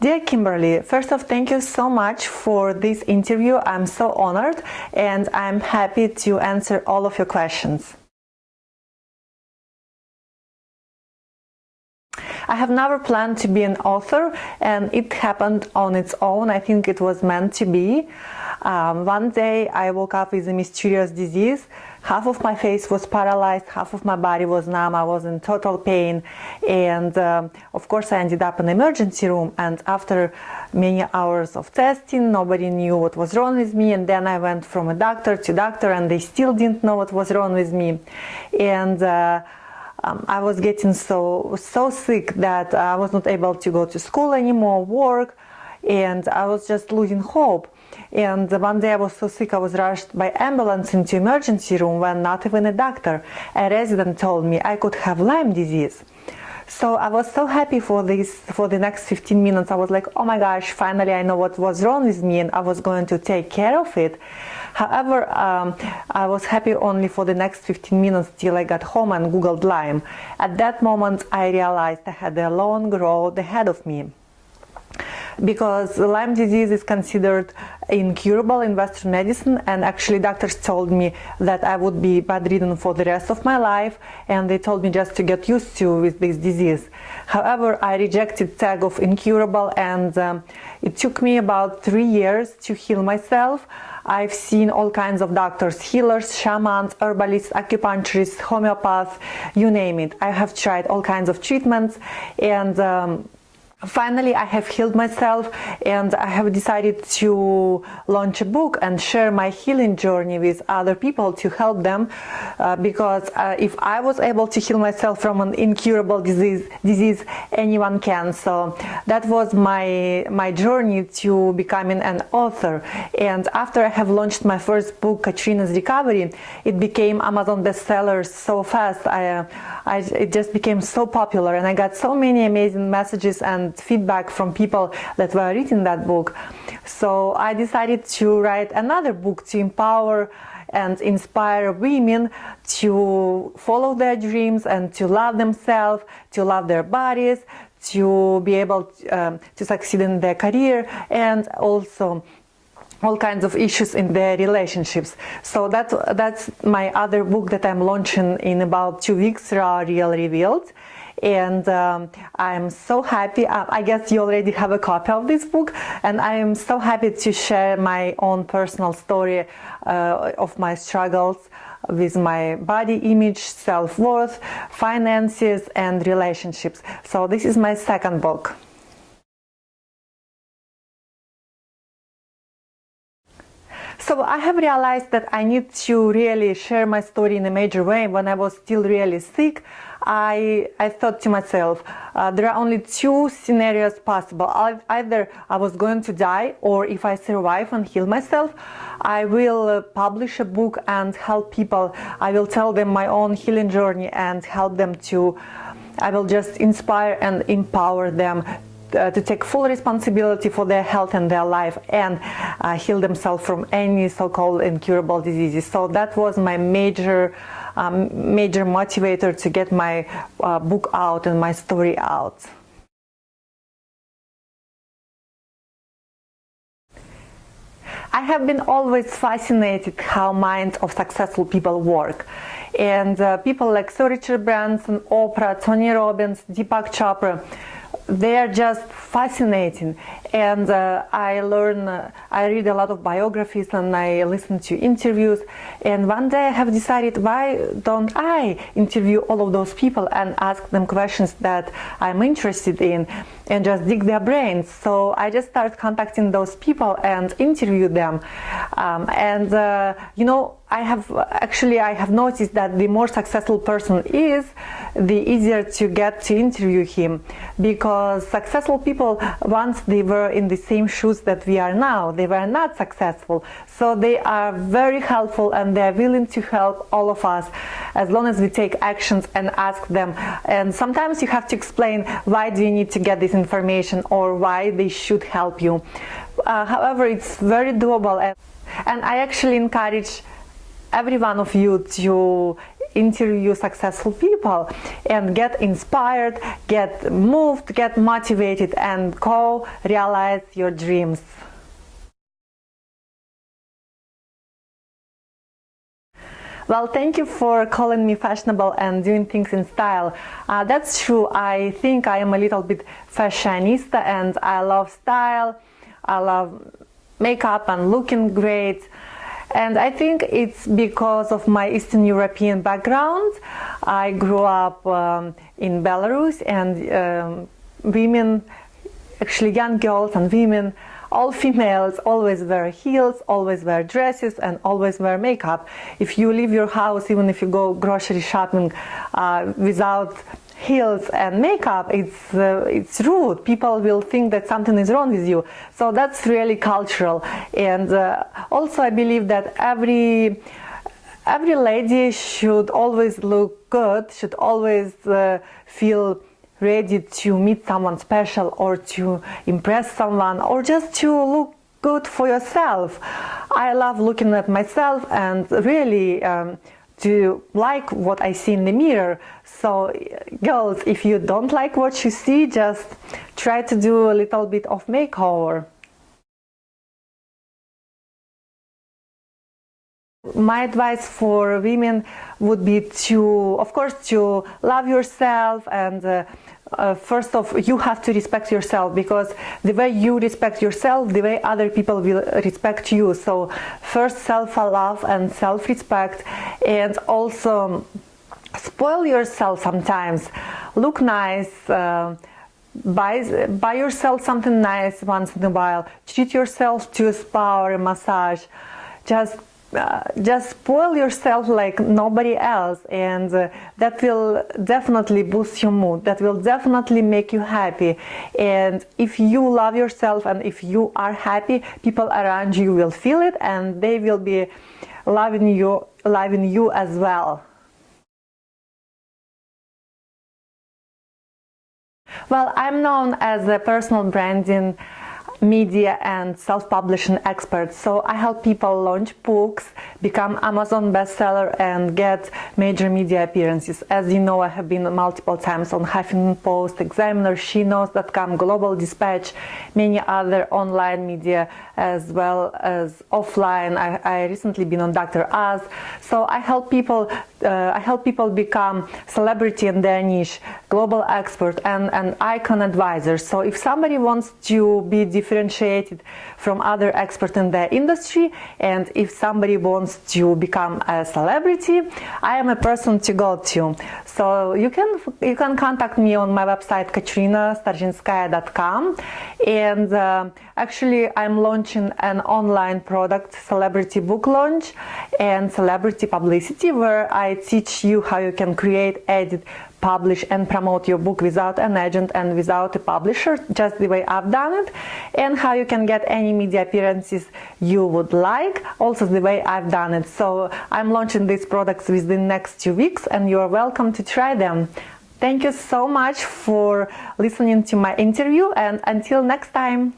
Dear Kimberly, first off, thank you so much for this interview. I'm so honored and I'm happy to answer all of your questions. I have never planned to be an author, and it happened on its own. I think it was meant to be. One day I woke up with a mysterious disease. Half of my face was paralyzed, half of my body was numb, I was in total pain, and of course I ended up in the emergency room, and after many hours of testing, nobody knew what was wrong with me, and then I went from a doctor to doctor, and they still didn't know what was wrong with me. And I was getting so sick that I was not able to go to school anymore, work, and I was just losing hope. And one day I was so sick I was rushed by ambulance into emergency room when not even a doctor. A resident told me I could have Lyme disease. So I was so happy for the next 15 minutes. I was like, oh my gosh, finally I know what was wrong with me and I was going to take care of it. However, I was happy only for the next 15 minutes till I got home and Googled Lyme. At that moment I realized I had a long road ahead of me. Because Lyme disease is considered incurable in Western medicine, and actually doctors told me that I would be bedridden for the rest of my life, and they told me just to get used to with this disease. However, I rejected tag of incurable, and it took me about 3 years to heal myself. I've seen all kinds of doctors, healers, shamans, herbalists, acupuncturists, homeopaths, you name it. I have tried all kinds of treatments, and finally, I have healed myself, and I have decided to launch a book and share my healing journey with other people to help them, because if I was able to heal myself from an incurable disease, anyone can. So that was my journey to becoming an author. And after I have launched my first book, Katrina's Recovery, it became Amazon bestseller so fast. It just became so popular, and I got so many amazing messages and feedback from people that were reading that book. So I decided to write another book to empower and inspire women to follow their dreams and to love themselves, to love their bodies, to be able to succeed in their career, and also all kinds of issues in their relationships. So that's my other book that I'm launching in about 2 weeks, Raw, Real, Revealed. And I'm so happy. I guess you already have a copy of this book, and I am so happy to share my own personal story of my struggles with my body image, self-worth, finances, and relationships. So this is my second book. So I have realized that I need to really share my story in a major way. When I was still really sick, I thought to myself, there are only two scenarios possible. Either I was going to die, or if I survive and heal myself, I will publish a book and help people. I will tell them my own healing journey and help them I will just inspire and empower them to take full responsibility for their health and their life, and heal themselves from any so-called incurable diseases. So that was my major motivator to get my book out and my story out. I have been always fascinated how minds of successful people work. And people like Sir Richard Branson, Oprah, Tony Robbins, Deepak Chopra, they are just fascinating. And I read a lot of biographies and I listen to interviews. And one day I have decided, why don't I interview all of those people and ask them questions that I'm interested in and just dig their brains? So I just started contacting those people and interview them. I have noticed that the more successful person is, the easier to get to interview him, because successful people, once they were in the same shoes that we are now, they were not successful. So they are very helpful and they are willing to help all of us as long as we take actions and ask them. And sometimes you have to explain why do you need to get this information or why they should help you. However, it's very doable, and I actually encourage every one of you to interview successful people and get inspired, get moved, get motivated, and go realize your dreams. Well, thank you for calling me fashionable and doing things in style. That's true. I think I am a little bit fashionista and I love style. I love makeup and looking great. And I think it's because of my Eastern European background. I grew up in Belarus, and women, actually young girls and women, all females, always wear heels, always wear dresses, and always wear makeup. If you leave your house, even if you go grocery shopping without heels and makeup, it's rude. People will think that something is wrong with you. So that's really cultural. And also I believe that every lady should always look good, should always feel ready to meet someone special or to impress someone or just to look good for yourself. I love looking at myself and really to like what I see in the mirror. So girls, if you don't like what you see, just try to do a little bit of makeover. My advice for women would be to, of course, to love yourself, and first off, you have to respect yourself, because the way you respect yourself, the way other people will respect you. So first, self-love and self-respect, and also spoil yourself sometimes. Look nice. Buy yourself something nice once in a while. Treat yourself to a spa or a massage. Just spoil yourself like nobody else, and that will definitely boost your mood. That will definitely make you happy. And if you love yourself and if you are happy, people around you will feel it, and they will be loving you as well. Well, I'm known as a personal branding, media and self-publishing expert. So I help people launch books, become Amazon bestseller, and get major media appearances. As you know, I have been multiple times on Huffington Post, Examiner, SheKnows.com, Global Dispatch, many other online media as well as offline. I recently been on Dr. Oz. So I help people become celebrity in their niche, global expert, and an icon advisor. So if somebody wants to be differentiated from other experts in their industry, and if somebody wants to become a celebrity, I am a person to go to. So you can contact me on my website KatrinaStarzhynskaya.com, and actually I'm launching an online product, celebrity book launch and celebrity publicity, where I teach you how you can create, edit, publish and promote your book without an agent and without a publisher, just the way I've done it, and how you can get any media appearances you would like, also the way I've done it. So I'm launching these products within the next 2 weeks, and you're welcome to try them. Thank you so much for listening to my interview, and until next time.